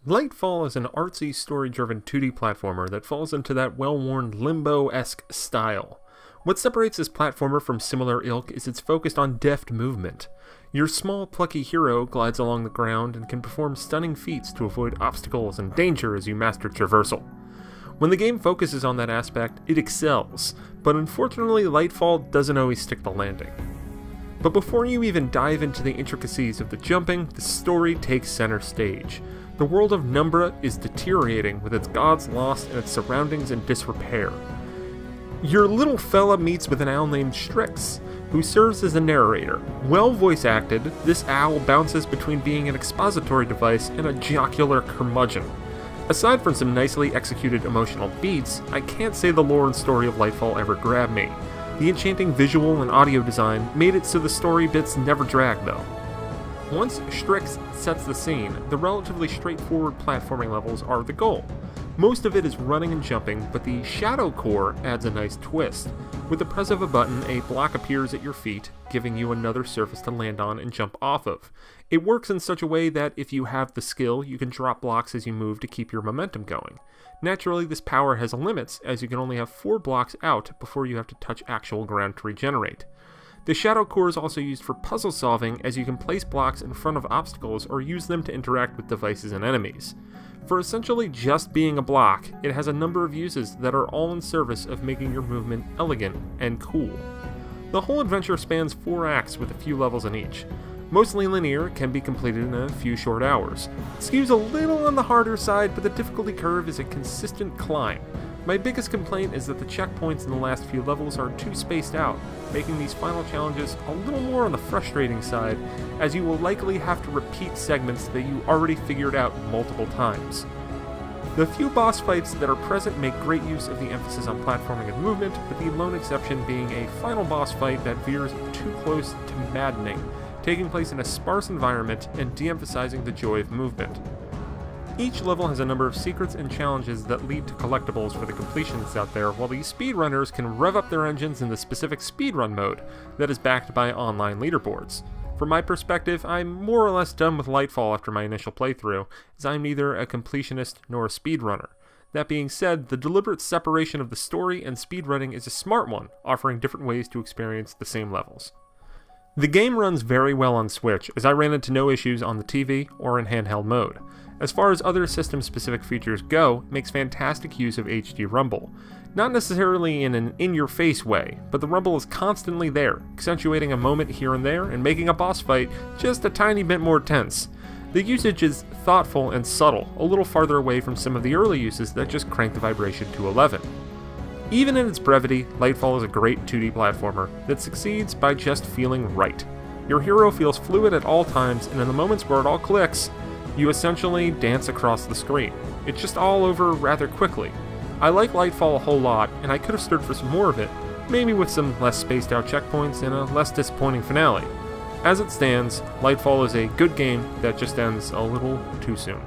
Lightfall is an artsy, story-driven 2D platformer that falls into that well-worn Limbo-esque style. What separates this platformer from similar ilk is its focus on deft movement. Your small, plucky hero glides along the ground and can perform stunning feats to avoid obstacles and danger as you master traversal. When the game focuses on that aspect, it excels, but unfortunately Lightfall doesn't always stick the landing. But before you even dive into the intricacies of the jumping, the story takes center stage. The world of Numbra is deteriorating, with its gods lost and its surroundings in disrepair. Your little fella meets with an owl named Strix, who serves as a narrator. Well voice acted, this owl bounces between being an expository device and a jocular curmudgeon. Aside from some nicely executed emotional beats, I can't say the lore and story of Lightfall ever grabbed me. The enchanting visual and audio design made it so the story bits never drag though. Once Strix sets the scene, the relatively straightforward platforming levels are the goal. Most of it is running and jumping, but the Shadow Core adds a nice twist. With the press of a button, a block appears at your feet, giving you another surface to land on and jump off of. It works in such a way that if you have the skill, you can drop blocks as you move to keep your momentum going. Naturally, this power has limits, as you can only have 4 blocks out before you have to touch actual ground to regenerate. The Shadow Core is also used for puzzle solving, as you can place blocks in front of obstacles or use them to interact with devices and enemies. For essentially just being a block, it has a number of uses that are all in service of making your movement elegant and cool. The whole adventure spans 4 acts with a few levels in each. Mostly linear, can be completed in a few short hours. It skews a little on the harder side, but the difficulty curve is a consistent climb. My biggest complaint is that the checkpoints in the last few levels are too spaced out, making these final challenges a little more on the frustrating side, as you will likely have to repeat segments that you already figured out multiple times. The few boss fights that are present make great use of the emphasis on platforming and movement, with the lone exception being a final boss fight that veers too close to maddening, taking place in a sparse environment and de-emphasizing the joy of movement. Each level has a number of secrets and challenges that lead to collectibles for the completionists out there, while the speedrunners can rev up their engines in the specific speedrun mode that is backed by online leaderboards. From my perspective, I'm more or less done with Lightfall after my initial playthrough, as I'm neither a completionist nor a speedrunner. That being said, the deliberate separation of the story and speedrunning is a smart one, offering different ways to experience the same levels. The game runs very well on Switch, as I ran into no issues on the TV or in handheld mode. As far as other system-specific features go, it makes fantastic use of HD rumble. Not necessarily in an in-your-face way, but the rumble is constantly there, accentuating a moment here and there and making a boss fight just a tiny bit more tense. The usage is thoughtful and subtle, a little farther away from some of the early uses that just crank the vibration to 11. Even in its brevity, Lightfall is a great 2D platformer that succeeds by just feeling right. Your hero feels fluid at all times, and in the moments where it all clicks, you essentially dance across the screen. It's just all over rather quickly. I like Lightfall a whole lot, and I could have stood for some more of it, maybe with some less spaced out checkpoints and a less disappointing finale. As it stands, Lightfall is a good game that just ends a little too soon.